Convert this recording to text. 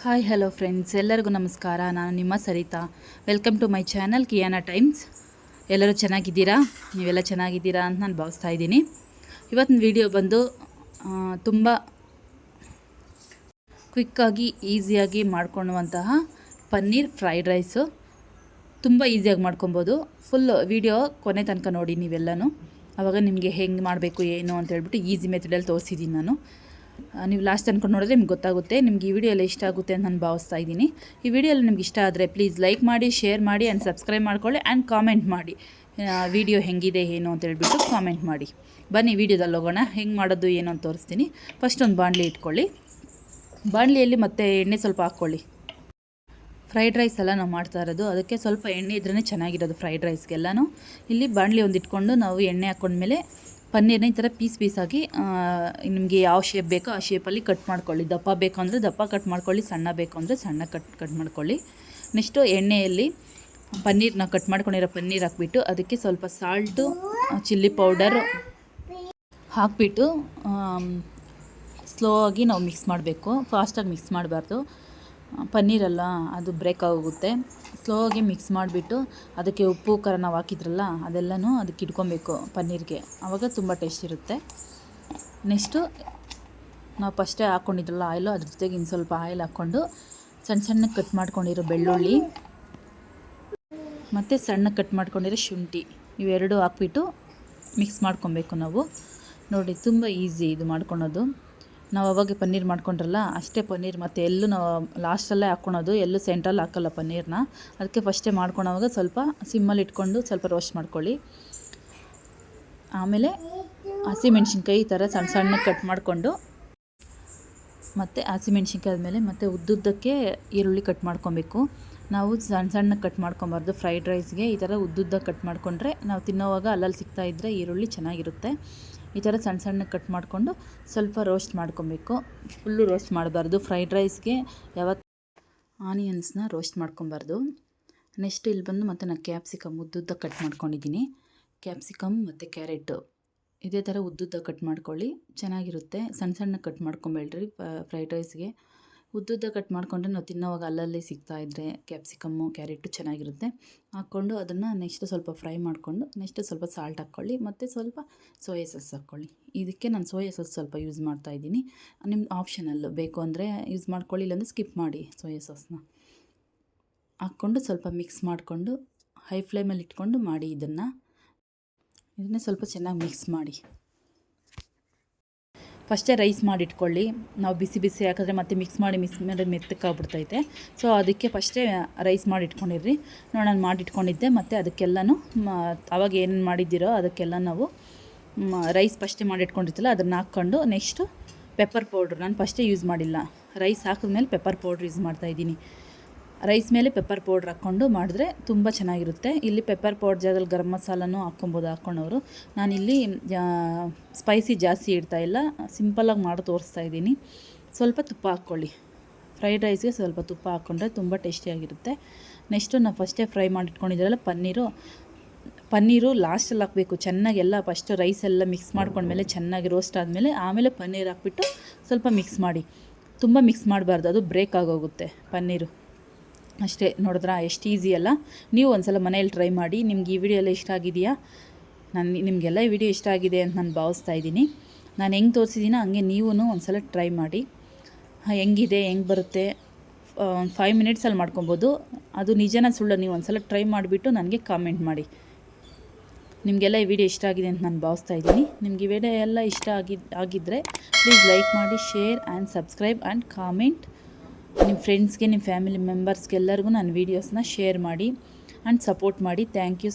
Hi hello friends, ಎಲ್ಲರಿಗೂ ನಮಸ್ಕಾರ. ನಾನು ನಿಮ್ಮ Sarita. Welcome to my channel Kiyana Times. ಎಲ್ಲರೂ ಚೆನ್ನಾಗಿದ್ದೀರಾ? ನೀವೆಲ್ಲ ಚೆನ್ನಾಗಿದ್ದೀರಾ ಅಂತ ನಾನು ಭಾವಿಸ್ತಾ ಇದ್ದೀನಿ. ಇವತ್ತಿನ ವಿಡಿಯೋ ಬಂದು ತುಂಬ ಕ್ವಿಕ್ಕಾಗಿ ಈಸಿಯಾಗಿ ಮಾಡ್ಕೊಳ್ಳುವಂತಹ ಪನ್ನೀರ್ ಫ್ರೈಡ್ ರೈಸು. ತುಂಬ ಈಸಿಯಾಗಿ ಮಾಡ್ಕೊಬೋದು. ಫುಲ್ ವಿಡಿಯೋ ಕೊನೆ ತನಕ ನೋಡಿ ನೀವೆಲ್ಲನೂ. ಆವಾಗ ನಿಮಗೆ ಹೆಂಗೆ ಮಾಡಬೇಕು ಏನು ಅಂತ ಹೇಳ್ಬಿಟ್ಟು ಈಸಿ ಮೆಥಡಲ್ಲಿ ತೋರಿಸಿದ್ದೀನಿ ನಾನು. ನೀವು ಲಾಸ್ಟ್ ತನಕ ನೋಡಿದ್ರೆ ನಿಮ್ಗೆ ಗೊತ್ತಾಗುತ್ತೆ. ನಿಮ್ಗೆ ಈ ವಿಡಿಯೋ ಎಲ್ಲ ಇಷ್ಟ ಆಗುತ್ತೆ ಅಂತ ನಾನು ಭಾವಿಸ್ತಾ ಇದ್ದೀನಿ. ಈ ವಿಡಿಯೋಲ್ಲಿ ನಿಮ್ಗೆ ಇಷ್ಟ ಆದರೆ ಪ್ಲೀಸ್ ಲೈಕ್ ಮಾಡಿ, ಶೇರ್ ಮಾಡಿ ಆ್ಯಂಡ್ ಸಬ್ಸ್ಕ್ರೈಬ್ ಮಾಡ್ಕೊಳ್ಳಿ ಆ್ಯಂಡ್ ಕಾಮೆಂಟ್ ಮಾಡಿ. ವಿಡಿಯೋ ಹೆಂಗಿದೆ ಏನು ಅಂತ ಹೇಳ್ಬಿಟ್ಟು ಕಾಮೆಂಟ್ ಮಾಡಿ. ಬನ್ನಿ ವಿಡಿಯೋದಲ್ಲಿ ಹೋಗೋಣ. ಹೆಂಗೆ ಮಾಡೋದು ಏನು ಅಂತ ತೋರಿಸ್ತೀನಿ. ಫಸ್ಟ್ ಒಂದು ಬಾಣಲಿ ಇಟ್ಕೊಳ್ಳಿ. ಬಾಣಲಿಯಲ್ಲಿ ಮತ್ತೆ ಎಣ್ಣೆ ಸ್ವಲ್ಪ ಹಾಕ್ಕೊಳ್ಳಿ. ಫ್ರೈಡ್ ರೈಸ್ ಎಲ್ಲ ನಾವು ಮಾಡ್ತಾ ಇರೋದು, ಅದಕ್ಕೆ ಸ್ವಲ್ಪ ಎಣ್ಣೆ ಇದ್ರೇ ಚೆನ್ನಾಗಿರೋದು ಫ್ರೈಡ್ ರೈಸ್ಗೆಲ್ಲನೂ. ಇಲ್ಲಿ ಬಾಣಲಿ ಒಂದು ಇಟ್ಕೊಂಡು ನಾವು ಎಣ್ಣೆ ಹಾಕ್ಕೊಂಡ್ಮೇಲೆ ಪನ್ನೀರ್ನ ಈ ಥರ ಪೀಸಾಗಿ ನಿಮಗೆ ಯಾವ ಶೇಪ್ ಬೇಕೋ ಆ ಶೇಪಲ್ಲಿ ಕಟ್ ಮಾಡ್ಕೊಳ್ಳಿ. ದಪ್ಪ ಬೇಕು ಅಂದರೆ ದಪ್ಪ ಕಟ್ ಮಾಡ್ಕೊಳ್ಳಿ, ಸಣ್ಣ ಬೇಕು ಅಂದರೆ ಸಣ್ಣ ಕಟ್ ಮಾಡ್ಕೊಳ್ಳಿ. ನೆಕ್ಸ್ಟು ಎಣ್ಣೆಯಲ್ಲಿ ಪನ್ನೀರ್ನ ಕಟ್ ಮಾಡ್ಕೊಂಡಿರೋ ಪನ್ನೀರ್ ಹಾಕ್ಬಿಟ್ಟು ಅದಕ್ಕೆ ಸ್ವಲ್ಪ ಸಾಲ್ಟು, ಚಿಲ್ಲಿ ಪೌಡರ್ ಹಾಕ್ಬಿಟ್ಟು ಸ್ಲೋ ಆಗಿ ನಾವು ಮಿಕ್ಸ್ ಮಾಡಬೇಕು. ಫಾಸ್ಟಾಗಿ ಮಿಕ್ಸ್ ಮಾಡಬಾರ್ದು. ಪನ್ನೀರಲ್ಲ ಅದು ಬ್ರೇಕ್ ಆಗೋಗುತ್ತೆ. ಸ್ಲೋ ಆಗಿ ಮಿಕ್ಸ್ ಮಾಡಿಬಿಟ್ಟು ಅದಕ್ಕೆ ಉಪ್ಪು ಖಾರ ನಾವು ಹಾಕಿದ್ರಲ್ಲ ಅದೆಲ್ಲನೂ ಅದಕ್ಕೆ ಇಟ್ಕೊಬೇಕು ಪನ್ನೀರ್ಗೆ. ಆವಾಗ ತುಂಬ ಟೇಸ್ಟ್ ಇರುತ್ತೆ. ನೆಕ್ಸ್ಟು ನಾವು ಫಸ್ಟೇ ಹಾಕ್ಕೊಂಡಿದ್ರಲ್ಲ ಆಯಿಲು, ಅದ್ರ ಜೊತೆಗೆ ಇನ್ನು ಸ್ವಲ್ಪ ಆಯಿಲ್ ಹಾಕ್ಕೊಂಡು ಸಣ್ಣಕ್ಕೆ ಕಟ್ ಮಾಡ್ಕೊಂಡಿರೋ ಬೆಳ್ಳುಳ್ಳಿ ಮತ್ತು ಸಣ್ಣಕ್ಕೆ ಕಟ್ ಮಾಡ್ಕೊಂಡಿರೋ ಶುಂಠಿ ಇವೆರಡು ಹಾಕ್ಬಿಟ್ಟು ಮಿಕ್ಸ್ ಮಾಡ್ಕೊಬೇಕು ನಾವು. ನೋಡಿ, ತುಂಬ ಈಸಿ ಇದು ಮಾಡ್ಕೊಳೋದು. ನಾವು ಅವಾಗ ಪನ್ನೀರ್ ಮಾಡ್ಕೊಂಡ್ರಲ್ಲ ಅಷ್ಟೇ ಪನ್ನೀರ್, ಮತ್ತು ಎಲ್ಲೂ ನಾವು ಲಾಸ್ಟಲ್ಲೇ ಹಾಕ್ಕೊಳೋದು, ಎಲ್ಲೂ ಸೆಂಟ್ರಲ್ಲಿ ಹಾಕೋಲ್ಲ ಪನ್ನೀರ್ನ. ಅದಕ್ಕೆ ಫಸ್ಟೇ ಮಾಡ್ಕೊಳೋವಾಗ ಸ್ವಲ್ಪ ಸಿಮ್ಮಲ್ಲಿ ಇಟ್ಕೊಂಡು ಸ್ವಲ್ಪ ರೋಸ್ಟ್ ಮಾಡ್ಕೊಳ್ಳಿ. ಆಮೇಲೆ ಹಸಿಮೆಣ್ಸಿನ್ಕಾಯಿ ಈ ಥರ ಸಣ್ಣಕ್ಕೆ ಕಟ್ ಮಾಡಿಕೊಂಡು, ಮತ್ತು ಹಸಿಮೆಣ್ಸಿನ್ಕಾಯಿ ಆದಮೇಲೆ ಮತ್ತು ಉದ್ದುದ್ದಕ್ಕೆ ಈರುಳ್ಳಿ ಕಟ್ ಮಾಡ್ಕೊಬೇಕು. ನಾವು ಸಣ್ಣಕ್ಕೆ ಕಟ್ ಮಾಡ್ಕೊಬಾರ್ದು. ಫ್ರೈಡ್ ರೈಸ್ಗೆ ಈ ಥರ ಉದ್ದುದ್ದ ಕಟ್ ಮಾಡಿಕೊಂಡ್ರೆ ನಾವು ತಿನ್ನೋವಾಗ ಅಲ್ಲಲ್ಲಿ ಸಿಗ್ತಾಯಿದ್ರೆ ಈರುಳ್ಳಿ ಚೆನ್ನಾಗಿರುತ್ತೆ. ಈ ಥರ ಸಣ್ಣಕ್ಕೆ ಕಟ್ ಮಾಡಿಕೊಂಡು ಸ್ವಲ್ಪ ರೋಸ್ಟ್ ಮಾಡ್ಕೊಬೇಕು. ಫುಲ್ಲು ರೋಸ್ಟ್ ಮಾಡಬಾರ್ದು. ಫ್ರೈಡ್ ರೈಸ್ಗೆ ಯಾವತ್ತು ಆನಿಯನ್ಸ್ನ ರೋಸ್ಟ್ ಮಾಡ್ಕೊಬಾರ್ದು. ನೆಕ್ಸ್ಟ್ ಇಲ್ಲಿ ಬಂದು ಮತ್ತು ನಾನು ಕ್ಯಾಪ್ಸಿಕಮ್ ಉದ್ದುದ್ದ ಕಟ್ ಮಾಡ್ಕೊಂಡಿದ್ದೀನಿ. ಕ್ಯಾಪ್ಸಿಕಮ್ ಮತ್ತು ಕ್ಯಾರೆಟು ಇದೇ ಥರ ಉದ್ದುದ್ದ ಕಟ್ ಮಾಡ್ಕೊಳ್ಳಿ, ಚೆನ್ನಾಗಿರುತ್ತೆ. ಸಣ್ಣಕ್ಕೆ ಕಟ್ ಮಾಡ್ಕೊಬೇಡ್ರಿ. ಫ್ರೈಡ್ ರೈಸ್ಗೆ ಉದ್ದುದ್ದ ಕಟ್ ಮಾಡಿಕೊಂಡ್ರೆ ನಾವು ತಿನ್ನೋವಾಗ ಅಲ್ಲಲ್ಲಿ ಸಿಗ್ತಾಯಿದ್ರೆ ಕ್ಯಾಪ್ಸಿಕಮ್ಮು ಕ್ಯಾರೆಟು ಚೆನ್ನಾಗಿರುತ್ತೆ. ಹಾಕ್ಕೊಂಡು ಅದನ್ನು ನೆಕ್ಸ್ಟ್ ಸ್ವಲ್ಪ ಫ್ರೈ ಮಾಡಿಕೊಂಡು ನೆಕ್ಸ್ಟ್ ಸ್ವಲ್ಪ ಸಾಲ್ಟ್ ಹಾಕ್ಕೊಳ್ಳಿ ಮತ್ತು ಸ್ವಲ್ಪ ಸೋಯಾ ಸಾಸ್ ಹಾಕ್ಕೊಳ್ಳಿ. ಇದಕ್ಕೆ ನಾನು ಸೋಯಾ ಸಾಸ್ ಸ್ವಲ್ಪ ಯೂಸ್ ಮಾಡ್ತಾಯಿದ್ದೀನಿ. ನಿಮ್ಮ ಆಪ್ಷನಲ್ಲು ಬೇಕು ಅಂದರೆ ಯೂಸ್ ಮಾಡ್ಕೊಳ್ಳಿ, ಇಲ್ಲಾಂದರೆ ಸ್ಕಿಪ್ ಮಾಡಿ. ಸೋಯಾ ಸಾಸ್ನ ಹಾಕ್ಕೊಂಡು ಸ್ವಲ್ಪ ಮಿಕ್ಸ್ ಮಾಡಿಕೊಂಡು ಹೈ ಫ್ಲೇಮಲ್ಲಿ ಇಟ್ಕೊಂಡು ಮಾಡಿ. ಇದನ್ನು ಸ್ವಲ್ಪ ಚೆನ್ನಾಗಿ ಮಿಕ್ಸ್ ಮಾಡಿ. ಫಸ್ಟೇ ರೈಸ್ ಮಾಡಿಟ್ಕೊಳ್ಳಿ. ನಾವು ಬಿಸಿ ಹಾಕಿದ್ರೆ ಮತ್ತೆ ಮಿಕ್ಸ್ ಮಾಡಿ ಮೆತ್ತಕ್ಕಾಗ್ಬಿಡ್ತೈತೆ. ಸೊ ಅದಕ್ಕೆ ಫಸ್ಟೇ ರೈಸ್ ಮಾಡಿಟ್ಕೊಂಡಿರ್ರಿ. ನೋಡಿ, ನಾನು ಮಾಡಿಟ್ಕೊಂಡಿದ್ದೆ. ಮತ್ತು ಅದಕ್ಕೆಲ್ಲನೂ ಅವಾಗ ಏನೇನು ಮಾಡಿದ್ದೀರೋ ಅದಕ್ಕೆಲ್ಲ ನಾವು ರೈಸ್ ಫಸ್ಟೇ ಮಾಡಿಟ್ಕೊಂಡಿರ್ತಲ್ಲ ಅದನ್ನು ಹಾಕ್ಕೊಂಡು ನೆಕ್ಸ್ಟು ಪೆಪ್ಪರ್ ಪೌಡ್ರ್ ನಾನು ಫಸ್ಟೇ ಯೂಸ್ ಮಾಡಿಲ್ಲ. ರೈಸ್ ಹಾಕಿದ್ಮೇಲೆ ಪೆಪ್ಪರ್ ಪೌಡ್ರ್ ಯೂಸ್ ಮಾಡ್ತಾಯಿದ್ದೀನಿ. ರೈಸ್ ಮೇಲೆ ಪೆಪ್ಪರ್ ಪೌಡ್ರ್ ಹಾಕ್ಕೊಂಡು ಮಾಡಿದ್ರೆ ತುಂಬ ಚೆನ್ನಾಗಿರುತ್ತೆ. ಇಲ್ಲಿ ಪೆಪ್ಪರ್ ಪೌಡ್ರ್ ಜಾಗದಲ್ಲಿ ಗರಂ ಮಸಾಲನೂ ಹಾಕ್ಕೊಬೋದು ಹಾಕ್ಕೊಂಡವರು. ನಾನಿಲ್ಲಿ ಸ್ಪೈಸಿ ಜಾಸ್ತಿ ಇಡ್ತಾಯಿಲ್ಲ, ಸಿಂಪಲ್ಲಾಗಿ ಮಾಡಿ ತೋರಿಸ್ತಾ ಇದ್ದೀನಿ. ಸ್ವಲ್ಪ ತುಪ್ಪ ಹಾಕ್ಕೊಳ್ಳಿ. ಫ್ರೈಡ್ ರೈಸ್ಗೆ ಸ್ವಲ್ಪ ತುಪ್ಪ ಹಾಕ್ಕೊಂಡ್ರೆ ತುಂಬ ಟೇಸ್ಟಿಯಾಗಿರುತ್ತೆ. ನೆಕ್ಸ್ಟು ನಾವು ಫಸ್ಟೇ ಫ್ರೈ ಮಾಡಿಟ್ಕೊಂಡಿದ್ದೀರಲ್ಲ ಪನ್ನೀರು ಲಾಸ್ಟಲ್ಲಿ ಹಾಕಬೇಕು. ಚೆನ್ನಾಗಿ ಎಲ್ಲ ಫಸ್ಟು ರೈಸೆಲ್ಲ ಮಿಕ್ಸ್ ಮಾಡ್ಕೊಂಡ್ಮೇಲೆ ಚೆನ್ನಾಗಿ ರೋಸ್ಟ್ ಆದಮೇಲೆ ಆಮೇಲೆ ಪನ್ನೀರ್ ಹಾಕ್ಬಿಟ್ಟು ಸ್ವಲ್ಪ ಮಿಕ್ಸ್ ಮಾಡಿ. ತುಂಬ ಮಿಕ್ಸ್ ಮಾಡಬಾರ್ದು, ಅದು ಬ್ರೇಕ್ ಆಗೋಗುತ್ತೆ ಪನ್ನೀರು. ಅಷ್ಟೇ. ನೋಡಿದ್ರಾ ಎಷ್ಟು ಈಸಿ ಅಲ್ಲ? ನೀವು ಒಂದು ಸಲ ಮನೇಲಿ ಟ್ರೈ ಮಾಡಿ. ನಿಮ್ಗೆ ಈ ವಿಡಿಯೋ ಎಲ್ಲ ಇಷ್ಟ ಆಗಿದೆಯಾ? ನಿಮಗೆಲ್ಲ ಈ ವಿಡಿಯೋ ಇಷ್ಟ ಆಗಿದೆ ಅಂತ ನಾನು ಭಾವಿಸ್ತಾ ಇದ್ದೀನಿ. ನಾನು ಹೆಂಗೆ ತೋರಿಸಿದ್ದೀನೋ ಹಂಗೆ ನೀವೂ ಒಂದು ಸಲ ಟ್ರೈ ಮಾಡಿ. ಹೆಂಗಿದೆ, ಹೆಂಗೆ ಬರುತ್ತೆ, 5 ಮಿನಿಟ್ಸಲ್ಲಿ ಮಾಡ್ಕೊಬೋದು. ಅದು ನಿಜನ ಸುಳ್ಳು, ನೀವು ಒಂದು ಸಲ ಟ್ರೈ ಮಾಡಿಬಿಟ್ಟು ನನಗೆ ಕಾಮೆಂಟ್ ಮಾಡಿ. ನಿಮಗೆಲ್ಲ ಈ ವಿಡಿಯೋ ಇಷ್ಟ ಆಗಿದೆ ಅಂತ ನಾನು ಭಾವಿಸ್ತಾ ಇದ್ದೀನಿ. ನಿಮ್ಗೆ ಈ ವಿಡಿಯೋ ಎಲ್ಲ ಇಷ್ಟ ಆಗಿದ್ದರೆ ಪ್ಲೀಸ್ ಲೈಕ್ ಮಾಡಿ, share and subscribe and comment. ನಿಮ್ಮ ಫ್ರೆಂಡ್ಸ್ಗೆ, ನಿಮ್ಮ ಫ್ಯಾಮಿಲಿ ಮೆಂಬರ್ಸ್ಗೆ ಎಲ್ಲರಿಗೂ ನನ್ನ ವೀಡಿಯೋಸ್ನ ಶೇರ್ ಮಾಡಿ ಆ್ಯಂಡ್ ಸಪೋರ್ಟ್ ಮಾಡಿ. Thank you.